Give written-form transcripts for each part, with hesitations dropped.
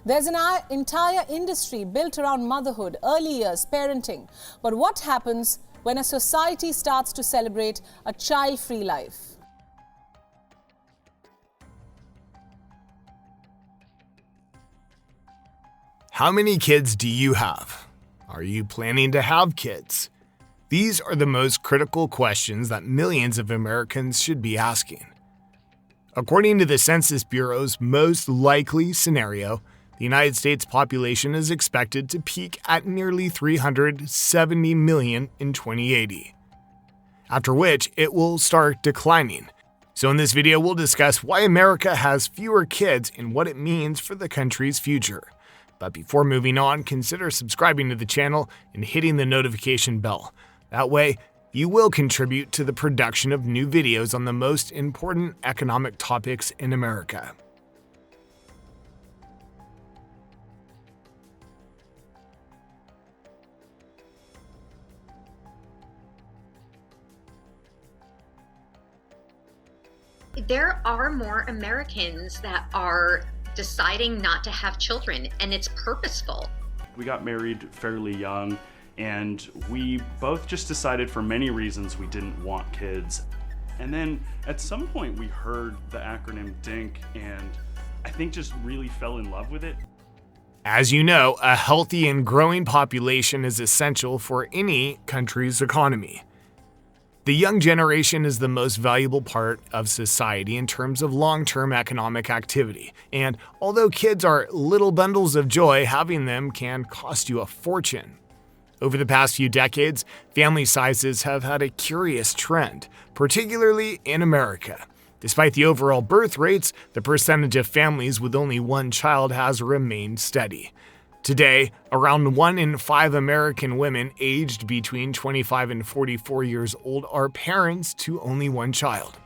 There's an entire industry built around motherhood, early years, parenting. But what happens when a society starts to celebrate a child-free life? How many kids do you have? Are you planning to have kids? These are the most critical questions that millions of Americans should be asking. According to the Census Bureau's most likely scenario, the United States population is expected to peak at nearly 370 million in 2080, after which it will start declining. So in this video, we'll discuss why America has fewer kids and what it means for the country's future. But before moving on, consider subscribing to the channel and hitting the notification bell. That way, you will contribute to the production of new videos on the most important economic topics in America. There are more Americans that are deciding not to have children, and it's purposeful. We got married fairly young, and we both just decided for many reasons we didn't want kids. And then at some point we heard the acronym DINK, and I think just really fell in love with it. As you know, a healthy and growing population is essential for any country's economy. The young generation is the most valuable part of society in terms of long-term economic activity, and although kids are little bundles of joy, having them can cost you a fortune. Over the past few decades, family sizes have had a curious trend, particularly in America. Despite the overall birth rates, the percentage of families with only one child has remained steady. Today, around 1 in 5 American women aged between 25 and 44 years old are parents to only one child.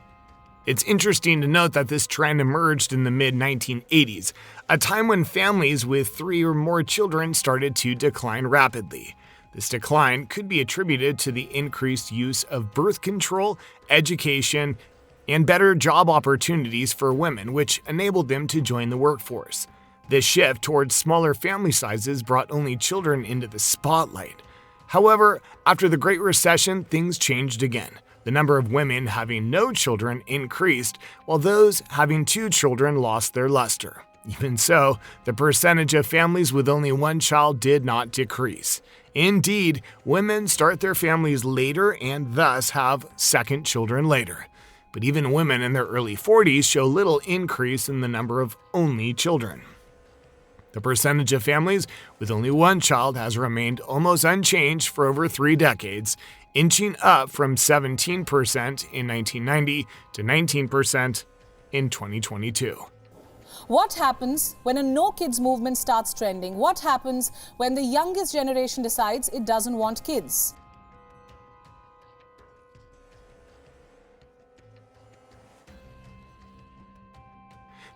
It's interesting to note that this trend emerged in the mid-1980s, a time when families with 3 or more children started to decline rapidly. This decline could be attributed to the increased use of birth control, education, and better job opportunities for women, which enabled them to join the workforce. This shift towards smaller family sizes brought only children into the spotlight. However, after the Great Recession, things changed again. The number of women having no children increased, while those having 2 children lost their luster. Even so, the percentage of families with only one child did not decrease. Indeed, women start their families later and thus have second children later. But even women in their early 40s show little increase in the number of only children. The percentage of families with only one child has remained almost unchanged for over 3 decades, inching up from 17% in 1990 to 19% in 2022. What happens when a no-kids movement starts trending? What happens when the youngest generation decides it doesn't want kids?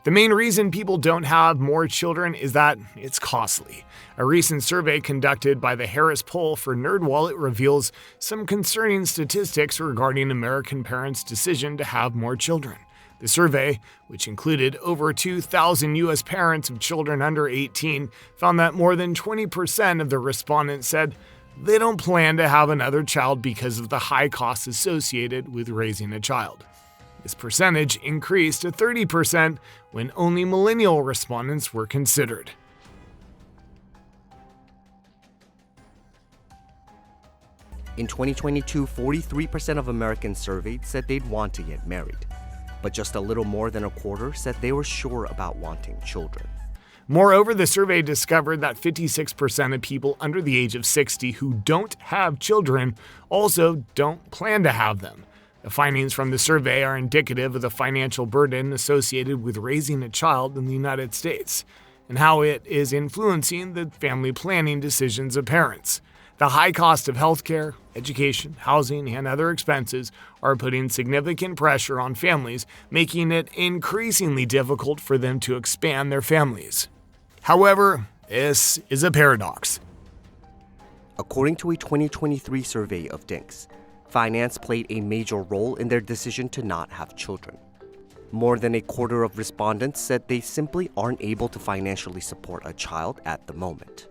The main reason people don't have more children is that it's costly. A recent survey conducted by the Harris Poll for NerdWallet reveals some concerning statistics regarding American parents' decision to have more children. The survey, which included over 2,000 U.S. parents of children under 18, found that more than 20% of the respondents said they don't plan to have another child because of the high costs associated with raising a child. This percentage increased to 30% when only millennial respondents were considered. In 2022, 43% of Americans surveyed said they'd want to get married, but just a little more than a quarter said they were sure about wanting children. Moreover, the survey discovered that 56% of people under the age of 60 who don't have children also don't plan to have them. The findings from the survey are indicative of the financial burden associated with raising a child in the United States and how it is influencing the family planning decisions of parents. The high cost of healthcare, education, housing, and other expenses are putting significant pressure on families, making it increasingly difficult for them to expand their families. However, this is a paradox. According to a 2023 survey of Dinks, finance played a major role in their decision to not have children. More than a quarter of respondents said they simply aren't able to financially support a child at the moment.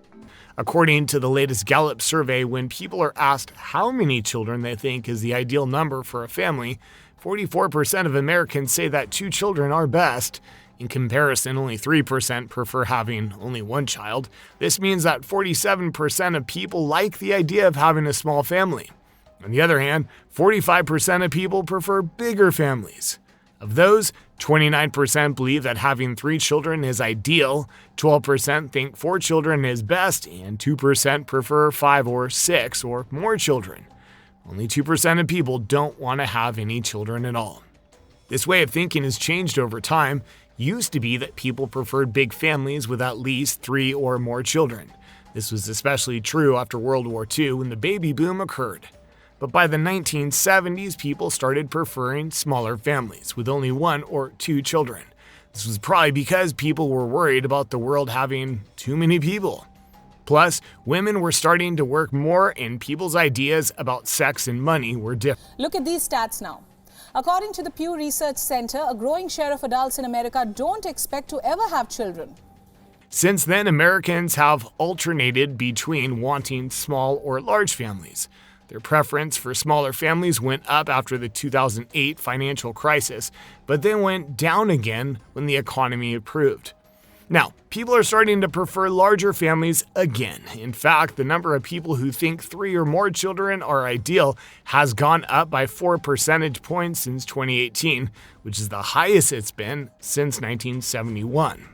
According to the latest Gallup survey, when people are asked how many children they think is the ideal number for a family, 44% of Americans say that 2 children are best. In comparison, only 3% prefer having only 1 child. This means that 47% of people like the idea of having a small family. On the other hand, 45% of people prefer bigger families. Of those, 29% believe that having 3 children is ideal, 12% think 4 children is best, and 2% prefer 5 or 6 or more children. Only 2% of people don't want to have any children at all. This way of thinking has changed over time. Used to be that people preferred big families with at least 3 or more children. This was especially true after World War II when the baby boom occurred. But by the 1970s, people started preferring smaller families with only 1 or 2 children. This was probably because people were worried about the world having too many people. Plus, women were starting to work more and people's ideas about sex and money were different. Look at these stats now. According to the Pew Research Center, a growing share of adults in America don't expect to ever have children. Since then, Americans have alternated between wanting small or large families. Their preference for smaller families went up after the 2008 financial crisis, but then went down again when the economy improved. Now, people are starting to prefer larger families again. In fact, the number of people who think 3 or more children are ideal has gone up by 4 percentage points since 2018, which is the highest it's been since 1971.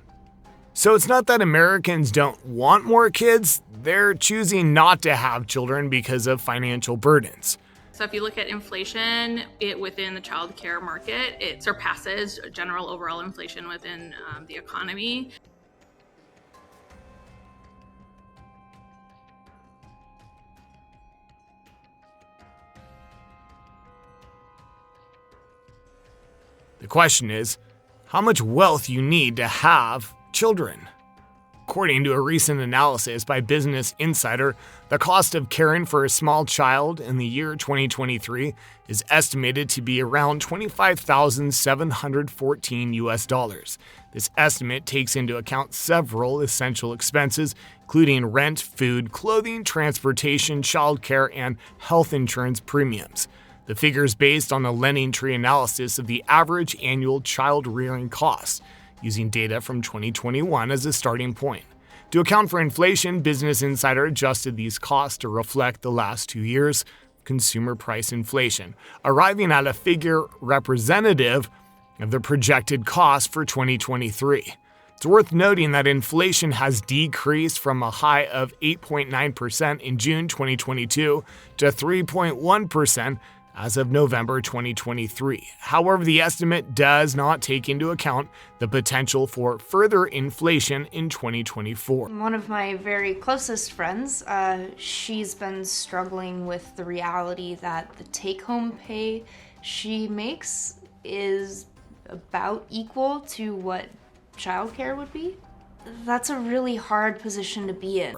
So it's not that Americans don't want more kids, they're choosing not to have children because of financial burdens. So if you look at inflation within the child care market, it surpasses general overall inflation within the economy. The question is, how much wealth you need to have children? According to a recent analysis by Business Insider, the cost of caring for a small child in the year 2023 is estimated to be around $25,714. This estimate takes into account several essential expenses, including rent, food, clothing, transportation, childcare, and health insurance premiums. The figure is based on a LendingTree analysis of the average annual child rearing costs, using data from 2021 as a starting point. To account for inflation, Business Insider adjusted these costs to reflect the last 2 years of consumer price inflation, arriving at a figure representative of the projected cost for 2023. It's worth noting that inflation has decreased from a high of 8.9% in June 2022 to 3.1% as of November 2023. However, the estimate does not take into account the potential for further inflation in 2024. One of my very closest friends, she's been struggling with the reality that the take-home pay she makes is about equal to what childcare would be. That's a really hard position to be in.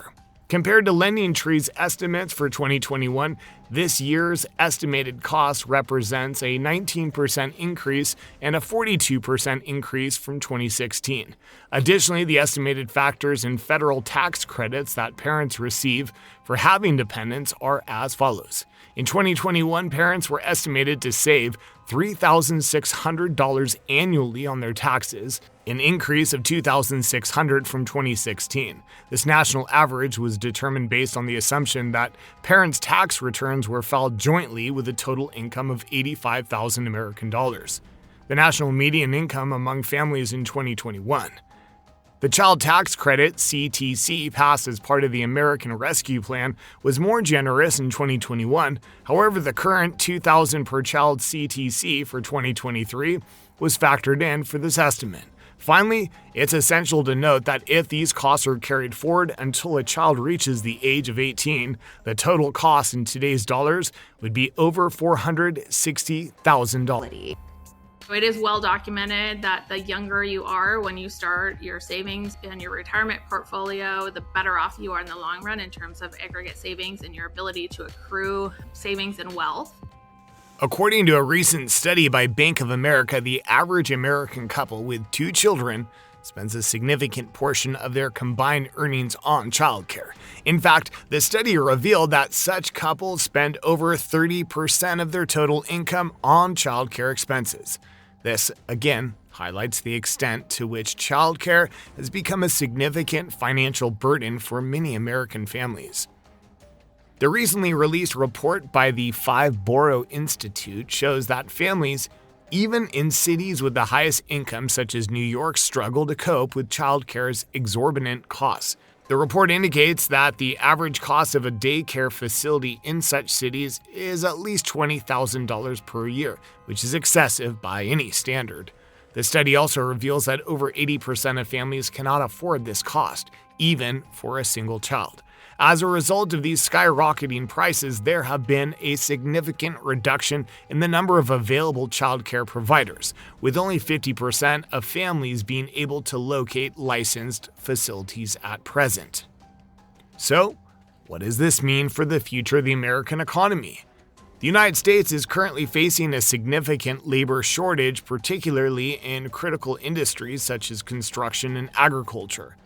Compared to LendingTree's estimates for 2021, this year's estimated cost represents a 19% increase and a 42% increase from 2016. Additionally, the estimated factors in federal tax credits that parents receive for having dependents are as follows. In 2021, parents were estimated to save $3,600 annually on their taxes, an increase of $2,600 from 2016. This national average was determined based on the assumption that parents' tax returns were filed jointly with a total income of $85,000 American dollars, the national median income among families in 2021. The Child Tax Credit, CTC, passed as part of the American Rescue Plan, was more generous in 2021. However, the current $2,000 per child CTC for 2023 was factored in for this estimate. Finally, it's essential to note that if these costs are carried forward until a child reaches the age of 18, the total cost in today's dollars would be over $460,000. It is well documented that the younger you are when you start your savings and your retirement portfolio, the better off you are in the long run in terms of aggregate savings and your ability to accrue savings and wealth. According to a recent study by Bank of America, the average American couple with 2 children spends a significant portion of their combined earnings on childcare. In fact, the study revealed that such couples spend over 30% of their total income on childcare expenses. This, again, highlights the extent to which childcare has become a significant financial burden for many American families. The recently released report by the Five Borough Institute shows that families, even in cities with the highest income such as New York, struggle to cope with childcare's exorbitant costs. The report indicates that the average cost of a daycare facility in such cities is at least $20,000 per year, which is excessive by any standard. The study also reveals that over 80% of families cannot afford this cost, even for a single child. As a result of these skyrocketing prices, there have been a significant reduction in the number of available childcare providers, with only 50% of families being able to locate licensed facilities at present. So, what does this mean for the future of the American economy? The United States is currently facing a significant labor shortage, particularly in critical industries such as construction and agriculture.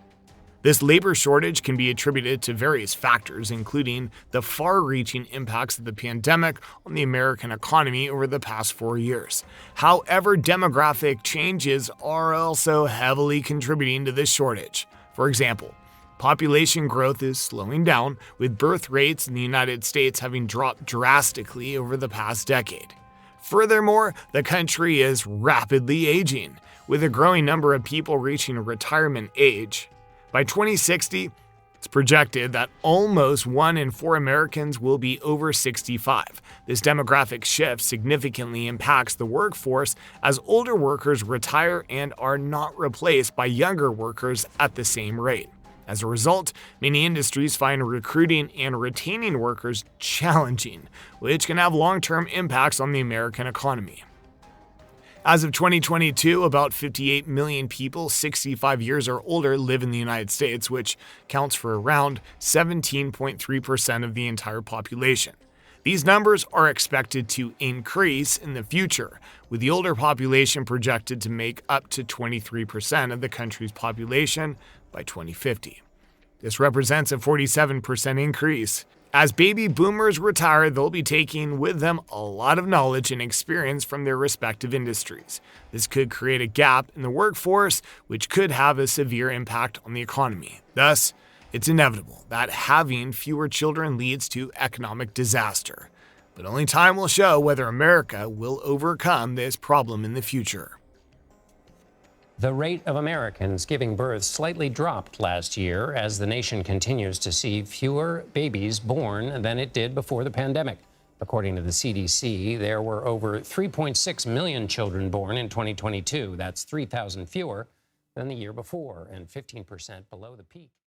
This labor shortage can be attributed to various factors, including the far-reaching impacts of the pandemic on the American economy over the past 4 years. However, demographic changes are also heavily contributing to this shortage. For example, population growth is slowing down, with birth rates in the United States having dropped drastically over the past decade. Furthermore, the country is rapidly aging, with a growing number of people reaching retirement age. By 2060, it's projected that almost 1 in 4 Americans will be over 65. This demographic shift significantly impacts the workforce as older workers retire and are not replaced by younger workers at the same rate. As a result, many industries find recruiting and retaining workers challenging, which can have long-term impacts on the American economy. As of 2022, about 58 million people 65 years or older live in the United States, which counts for around 17.3% of the entire population. These numbers are expected to increase in the future, with the older population projected to make up to 23% of the country's population by 2050. This represents a 47% increase. As baby boomers retire, they'll be taking with them a lot of knowledge and experience from their respective industries. This could create a gap in the workforce, which could have a severe impact on the economy. Thus, it's inevitable that having fewer children leads to economic disaster. But only time will show whether America will overcome this problem in the future. The rate of Americans giving birth slightly dropped last year as the nation continues to see fewer babies born than it did before the pandemic. According to the CDC, there were over 3.6 million children born in 2022. That's 3,000 fewer than the year before and 15% below the peak.